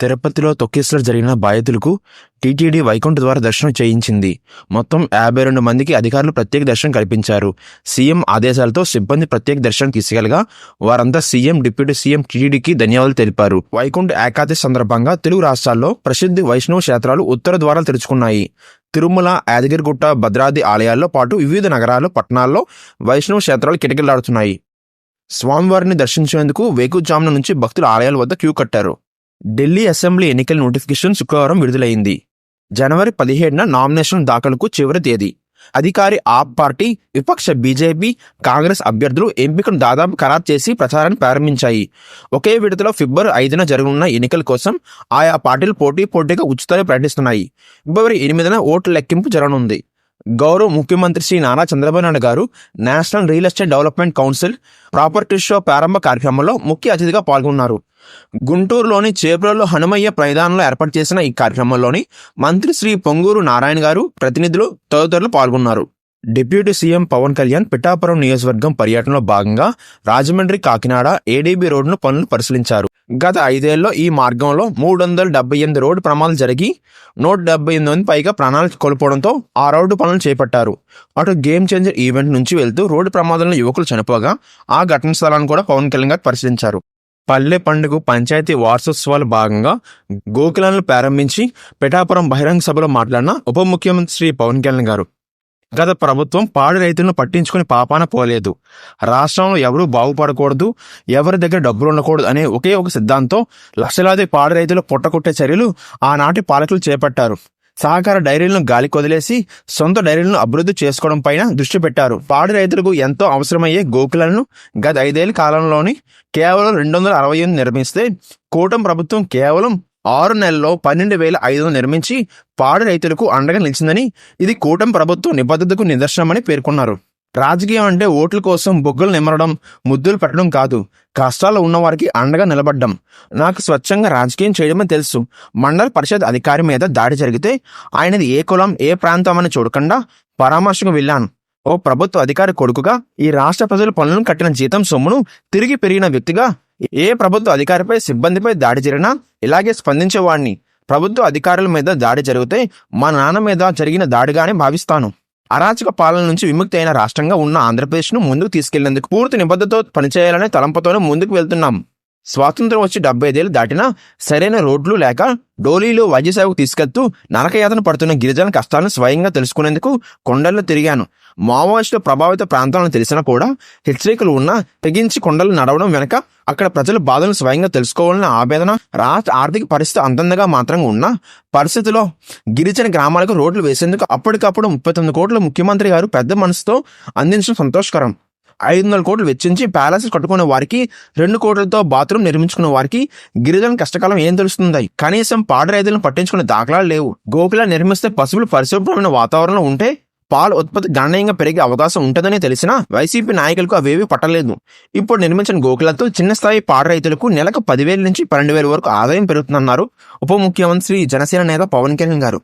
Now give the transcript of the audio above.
తిరుపతిలో తొక్కిసలాట జరిగిన బాధితులకు టీటీడీ వైకుంఠ ద్వార దర్శనం చేయించింది. మొత్తం 52 మందికి అధికారులు ప్రత్యేక దర్శనం కల్పించారు. సీఎం ఆదేశాలతో సిబ్బంది ప్రత్యేక దర్శనం తీసుకెళ్లగా వారంతా సీఎం, డిప్యూటీ సీఎం, టీటీడీకి ధన్యవాదాలు తెలిపారు. వైకుంఠ ఏకాదశి సందర్భంగా తెలుగు రాష్ట్రాల్లో ప్రసిద్ధ వైష్ణవ క్షేత్రాలు ఉత్తర ద్వారాలు తెరుచుకున్నాయి. తిరుమల, యాదగిరిగుట్ట, భద్రాద్రి ఆలయాల్లో పాటు వివిధ నగరాలు, పట్టణాల్లో వైష్ణవ క్షేత్రాలు కిటకిలాడుతున్నాయి. స్వామివారిని దర్శించేందుకు వేకువజామున నుంచి భక్తులు ఆలయాల వద్ద క్యూ కట్టారు. ఢిల్లీ అసెంబ్లీ ఎన్నికల నోటిఫికేషన్ శుక్రవారం విడుదలైంది. జనవరి 17న నామినేషన్ దాఖలుకు చివరి తేదీ. అధికారి ఆప్ పార్టీ, విపక్ష బీజేపీ, కాంగ్రెస్ అభ్యర్థులు ఎంపికను దాదాపు ఖరారు చేసి ప్రచారాన్ని ప్రారంభించాయి. ఒకే విడతలో ఫిబ్రవరి 5న జరగనున్న ఎన్నికల కోసం ఆయా పార్టీలు పోటీగా ఉచితాలు ప్రకటిస్తున్నాయి. ఫిబ్రవరి 8న ఓట్ల లెక్కింపు జరగనుంది. గౌరవ ముఖ్యమంత్రి శ్రీ నారా చంద్రబాబు నాయుడు గారు national real estate development council property show ప్రారంభ కార్యక్రమంలో ముఖ్య అతిథిగా పాల్గొన్నారు. గుంటూరులోని చేబ్రోలులో హనుమయ్య మైదానంలో ఏర్పాటు చేసిన ఈ కార్యక్రమంలోని మంత్రి శ్రీ పొంగూరు నారాయణ గారు, ప్రతినిధులు తదితరులు పాల్గొన్నారు. డిప్యూటీ సీఎం పవన్ కళ్యాణ్ పిఠాపురం నియోజకవర్గం పర్యటనలో భాగంగా రాజమండ్రి, కాకినాడ ఏడీబీ రోడ్డును పనులు పరిశీలించారు. గత 5 ఏళ్లలో ఈ మార్గంలో 378 రోడ్డు ప్రమాదాలు జరిగి 178 మంది పైగా ప్రాణాలు కోల్పోవడంతో ఆ రోడ్డు పనులు చేపట్టారు. అటు గేమ్ చేంజర్ ఈవెంట్ నుంచి వెళ్తూ రోడ్డు ప్రమాదంలో యువకులు చనిపోగా ఆ ఘటన స్థలాన్ని కూడా పవన్ కళ్యాణ్ గారు పరిశీలించారు. పల్లె పండుగ పంచాయతీ వార్షోత్సవాల భాగంగా గోకులాలను ప్రారంభించి పిఠాపురం బహిరంగ సభలో మాట్లాడిన ఉప ముఖ్యమంత్రి శ్రీ పవన్ కళ్యాణ్ గారు, గత ప్రభుత్వం పాడి రైతులను పట్టించుకుని పాపాన పోలేదు. రాష్ట్రంలో ఎవరూ బాగుపడకూడదు, ఎవరి దగ్గర డబ్బులు ఉండకూడదు అనే ఒకే ఒక సిద్ధాంతంతో లక్షలాది పాడి రైతులు పొట్టకొట్టే చర్యలు ఆనాటి పాలకులు చేపట్టారు. సహకార డైరీలను గాలికి వదిలేసి సొంత డైరీలను అభివృద్ధి చేసుకోవడం పైన దృష్టి పెట్టారు. పాడి రైతులకు ఎంతో అవసరమయ్యే గోకులను గత 5 ఏళ్ల కాలంలోని కేవలం 268 నిర్మిస్తే కూటమి ప్రభుత్వం కేవలం 6 నెలల్లో 12,500 నిర్మించి పాడి రైతులకు అండగా నిలిచిందని, ఇది కూటమి ప్రభుత్వం నిబద్ధతకు నిదర్శనమని పేర్కొన్నారు. రాజకీయం అంటే ఓట్ల కోసం బొగ్గులు నిమరడం, ముద్దులు పెట్టడం కాదు, కష్టాల్లో ఉన్నవారికి అండగా నిలబడ్డం. నాకు స్వచ్ఛంగా రాజకీయం చేయడమే తెలుసు. మండల పరిషత్ అధికారి మీద దాడి జరిగితే ఆయనది ఏ కులం, ఏ ప్రాంతం అని చూడకుండా పరామర్శకు వెళ్ళాను. ఓ ప్రభుత్వ అధికారి కొడుకుగా ఈ రాష్ట్ర ప్రజల పనులను కట్టిన జీతం సొమ్మును తిరిగి పెరిగిన వ్యక్తిగా ఏ ప్రభుత్వ అధికారిపై, సిబ్బందిపై దాడి జరిగినా ఇలాగే స్పందించేవాడిని. ప్రభుత్వ అధికారుల మీద దాడి జరిగితే మా నాన్న మీద జరిగిన దాడిగానే భావిస్తాను. అరాచక పాలన నుంచి విముక్తి అయిన రాష్ట్రంగా ఉన్న ఆంధ్రప్రదేశ్ను ముందుకు తీసుకెళ్లేందుకు పూర్తి నిబద్ధతతో పనిచేయాలనే తలంపుతోనే ముందుకు వెళ్తున్నాం. స్వాతంత్రం వచ్చి 75 ఏళ్లు దాటినా సరైన రోడ్లు లేక డోలీలో వైద్య సేవకు తీసుకెళ్తూ నరకయాతన పడుతున్న గిరిజన కష్టాలను స్వయంగా తెలుసుకునేందుకు కొండల్లో తిరిగాను. మావోయిస్టు ప్రభావిత ప్రాంతాలను తెలిసినా కూడా హెచ్చరికలు ఉన్నా తెగించి కొండలు నడవడం వెనక అక్కడ ప్రజల బాధలను స్వయంగా తెలుసుకోవాలన్న ఆవేదన, రాష్ట్ర ఆర్థిక పరిస్థితి అంతంగా మాత్రంగా ఉన్న పరిస్థితిలో గిరిజన గ్రామాలకు రోడ్లు వేసేందుకు అప్పటికప్పుడు 39 కోట్ల ముఖ్యమంత్రి గారు పెద్ద మనసుతో అందించడం సంతోషకరం. 500 కోట్లు వెచ్చించి ప్యాలెస్ కట్టుకున్న వారికి, 2 కోట్లతో బాత్రూమ్ నిర్మించుకున్న వారికి గిరిజన కష్టకాలం ఏం తెలుస్తుంది? కనీసం పాడి రైతులను పట్టించుకునే దాఖలాలు లేవు. గోకులా నిర్మిస్తే పశువులు పరిశుభ్రమైన వాతావరణంలో ఉంటే పాల ఉత్పత్తి గణనీయంగా పెరిగే అవకాశం ఉంటుందని తెలిసినా వైసీపీ నాయకులకు అవేవీ పట్టలేదు. ఇప్పుడు నిర్మించిన గోకులతో చిన్న స్థాయి పాడి రైతులకు నెలకు 10,000 నుంచి 12,000 వరకు ఆదాయం పెరుగుతుందన్నారు ఉప ముఖ్యమంత్రి, జనసేన నేత పవన్ కళ్యాణ్ గారు.